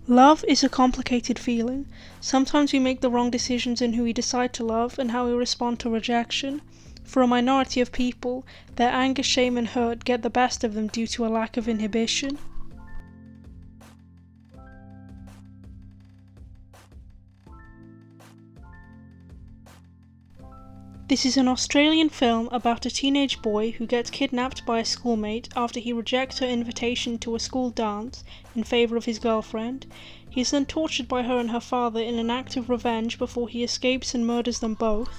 Love is a complicated feeling. Sometimes we make the wrong decisions in who we decide to love and how we respond to rejection. For a minority of people, their anger, shame, and hurt get the best of them due to a lack of inhibition. This is an Australian film about a teenage boy who gets kidnapped by a schoolmate after he rejects her invitation to a school dance in favour of his girlfriend. He is then tortured by her and her father in an act of revenge before he escapes and murders them both.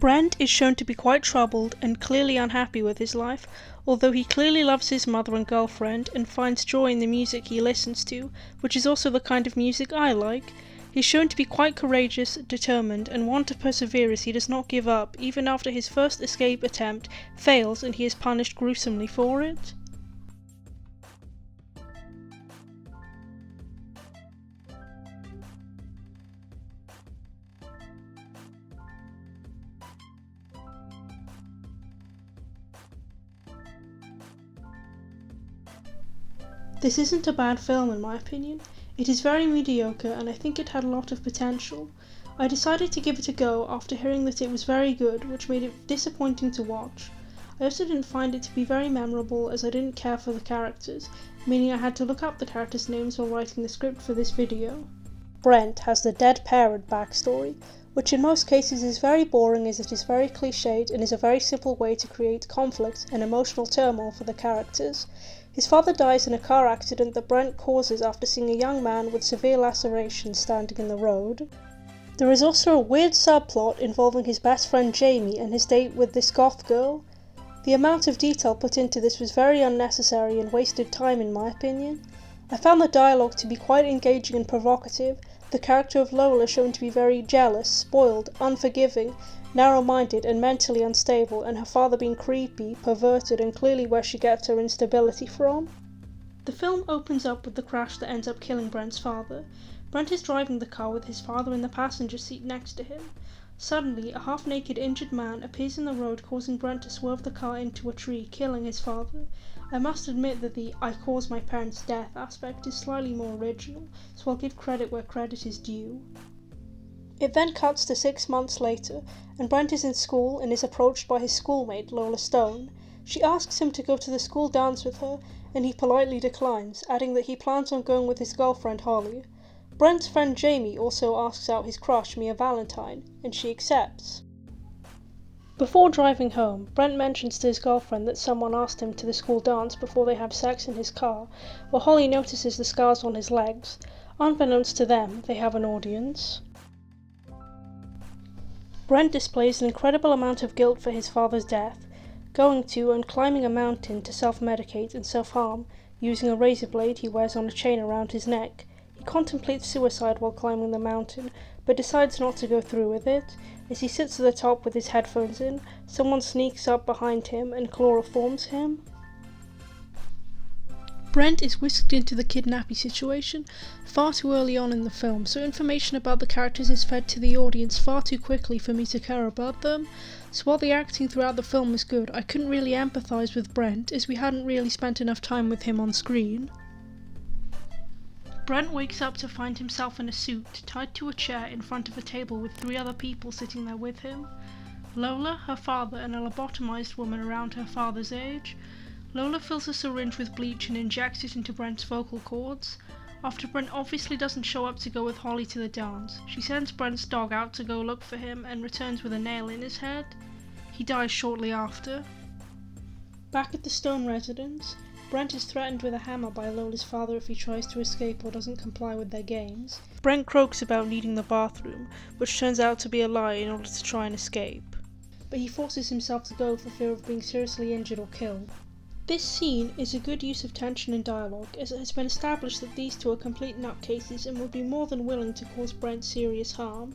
Brent is shown to be quite troubled and clearly unhappy with his life, although he clearly loves his mother and girlfriend and finds joy in the music he listens to, which is also the kind of music I like. He's shown to be quite courageous, determined, and want to persevere as he does not give up even after his first escape attempt fails and he is punished gruesomely for it. This isn't a bad film in my opinion. It is very mediocre and I think it had a lot of potential. I decided to give it a go after hearing that it was very good, which made it disappointing to watch. I also didn't find it to be very memorable as I didn't care for the characters, meaning I had to look up the characters' names while writing the script for this video. Brent has the dead parent backstory, which in most cases is very boring as it is very cliched and is a very simple way to create conflict and emotional turmoil for the characters. His father dies in a car accident that Brent causes after seeing a young man with severe lacerations standing in the road. There is also a weird subplot involving his best friend Jamie and his date with this goth girl. The amount of detail put into this was very unnecessary and wasted time in my opinion. I found the dialogue to be quite engaging and provocative, the character of Lola shown to be very jealous, spoiled, unforgiving, narrow-minded and mentally unstable, and her father being creepy, perverted and clearly where she gets her instability from. The film opens up with the crash that ends up killing Brent's father. Brent is driving the car with his father in the passenger seat next to him. Suddenly, a half-naked injured man appears in the road causing Brent to swerve the car into a tree, killing his father. I must admit that the "I caused my parents' death" aspect is slightly more original, so I'll give credit where credit is due. It then cuts to 6 months later, and Brent is in school and is approached by his schoolmate, Lola Stone. She asks him to go to the school dance with her, and he politely declines, adding that he plans on going with his girlfriend Holly. Brent's friend Jamie also asks out his crush, Mia Valentine, and she accepts. Before driving home, Brent mentions to his girlfriend that someone asked him to the school dance before they have sex in his car, while Holly notices the scars on his legs. Unbeknownst to them, they have an audience. Brent displays an incredible amount of guilt for his father's death, going to and climbing a mountain to self-medicate and self-harm, using a razor blade he wears on a chain around his neck. He contemplates suicide while climbing the mountain, but decides not to go through with it. As he sits at the top with his headphones in, someone sneaks up behind him and chloroforms him. Brent is whisked into the kidnapping situation far too early on in the film, so information about the characters is fed to the audience far too quickly for me to care about them. So while the acting throughout the film was good, I couldn't really empathise with Brent as we hadn't really spent enough time with him on screen. Brent wakes up to find himself in a suit, tied to a chair in front of a table with 3 other people sitting there with him. Lola, her father, and a lobotomized woman around her father's age. Lola fills a syringe with bleach and injects it into Brent's vocal cords. After Brent obviously doesn't show up to go with Holly to the dance, she sends Brent's dog out to go look for him and returns with a nail in his head. He dies shortly after. Back at the Stone residence, Brent is threatened with a hammer by Lola's father if he tries to escape or doesn't comply with their games. Brent croaks about needing the bathroom, which turns out to be a lie in order to try and escape. But he forces himself to go for fear of being seriously injured or killed. This scene is a good use of tension and dialogue, as it has been established that these two are complete nutcases and would be more than willing to cause Brent serious harm.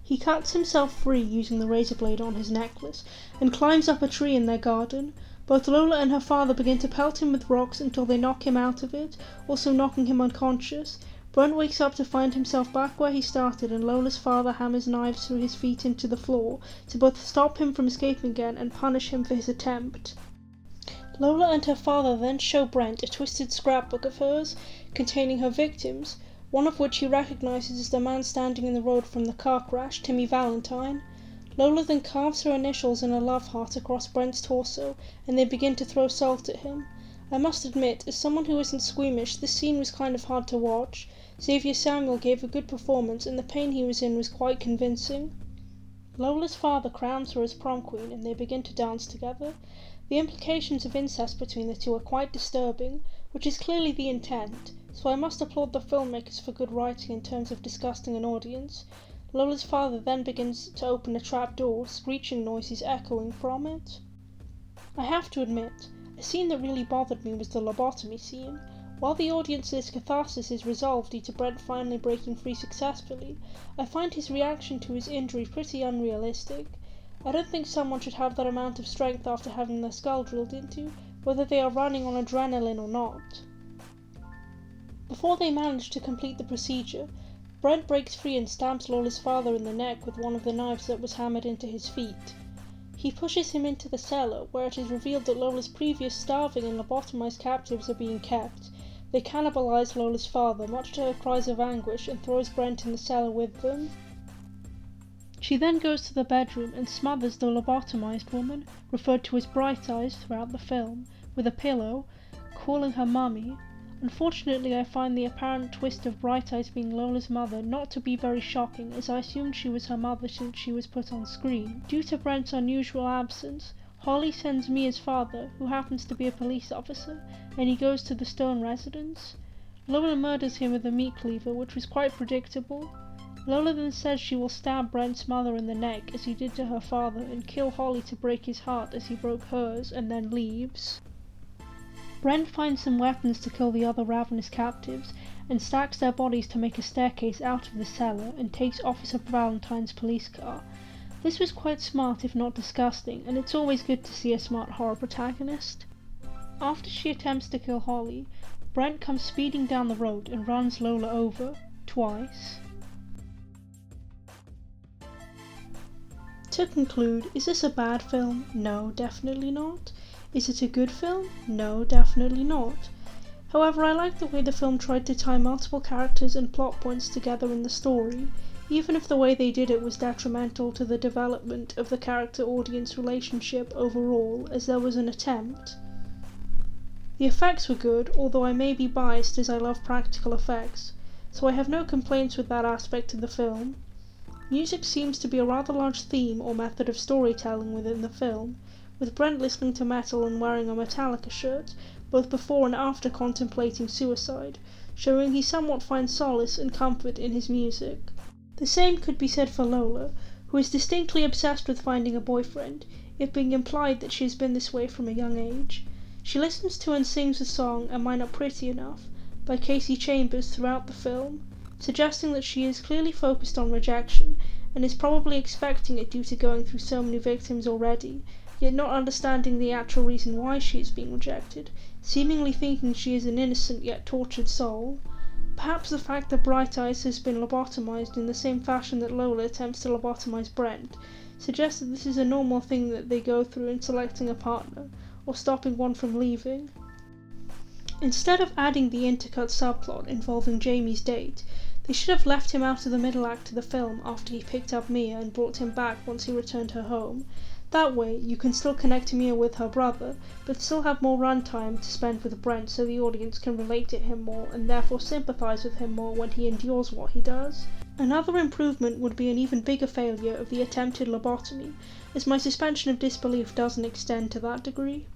He cuts himself free using the razor blade on his necklace, and climbs up a tree in their garden. Both Lola and her father begin to pelt him with rocks until they knock him out of it, also knocking him unconscious. Brent wakes up to find himself back where he started, and Lola's father hammers knives through his feet into the floor to both stop him from escaping again and punish him for his attempt. Lola and her father then show Brent a twisted scrapbook of hers, containing her victims, one of which he recognizes as the man standing in the road from the car crash, Timmy Valentine. Lola then carves her initials in a love heart across Brent's torso, and they begin to throw salt at him. I must admit, as someone who isn't squeamish, this scene was kind of hard to watch. Xavier Samuel gave a good performance, and the pain he was in was quite convincing. Lola's father crowns her as prom queen, and they begin to dance together. The implications of incest between the two are quite disturbing, which is clearly the intent, so I must applaud the filmmakers for good writing in terms of disgusting an audience. Lola's father then begins to open a trap door, screeching noises echoing from it. I have to admit, a scene that really bothered me was the lobotomy scene. While the audience's catharsis is resolved due to Brent finally breaking free successfully, I find his reaction to his injury pretty unrealistic. I don't think someone should have that amount of strength after having their skull drilled into, whether they are running on adrenaline or not. Before they manage to complete the procedure, Brent breaks free and stabs Lola's father in the neck with one of the knives that was hammered into his feet. He pushes him into the cellar, where it is revealed that Lola's previous starving and lobotomized captives are being kept. They cannibalize Lola's father, much to her cries of anguish, and throws Brent in the cellar with them. She then goes to the bedroom and smothers the lobotomized woman, referred to as Bright Eyes throughout the film, with a pillow, calling her mummy. Unfortunately, I find the apparent twist of Bright Eyes being Lola's mother not to be very shocking, as I assumed she was her mother since she was put on screen. Due to Brent's unusual absence, Holly sends Mia's father, who happens to be a police officer, and he goes to the Stone residence. Lola murders him with a meat cleaver, which was quite predictable. Lola then says she will stab Brent's mother in the neck, as he did to her father, and kill Holly to break his heart as he broke hers, and then leaves. Brent finds some weapons to kill the other ravenous captives, and stacks their bodies to make a staircase out of the cellar, and takes Officer Valentine's police car. This was quite smart if not disgusting, and it's always good to see a smart horror protagonist. After she attempts to kill Holly, Brent comes speeding down the road and runs Lola over, twice. To conclude, is this a bad film? No, definitely not. Is it a good film? No, definitely not. However, I like the way the film tried to tie multiple characters and plot points together in the story, even if the way they did it was detrimental to the development of the character-audience relationship overall, as there was an attempt. The effects were good, although I may be biased as I love practical effects, so I have no complaints with that aspect of the film. Music seems to be a rather large theme or method of storytelling within the film, with Brent listening to metal and wearing a Metallica shirt, both before and after contemplating suicide, showing he somewhat finds solace and comfort in his music. The same could be said for Lola, who is distinctly obsessed with finding a boyfriend, it being implied that she has been this way from a young age. She listens to and sings the song Am I Not Pretty Enough by Casey Chambers throughout the film, suggesting that she is clearly focused on rejection and is probably expecting it due to going through so many victims already, yet not understanding the actual reason why she is being rejected, seemingly thinking she is an innocent yet tortured soul. Perhaps the fact that Bright Eyes has been lobotomized in the same fashion that Lola attempts to lobotomize Brent suggests that this is a normal thing that they go through in selecting a partner, or stopping one from leaving. Instead of adding the intercut subplot involving Jamie's date, they should have left him out of the middle act of the film after he picked up Mia and brought him back once he returned her home. That way, you can still connect Mia with her brother, but still have more runtime to spend with Brent so the audience can relate to him more and therefore sympathize with him more when he endures what he does. Another improvement would be an even bigger failure of the attempted lobotomy, as my suspension of disbelief doesn't extend to that degree.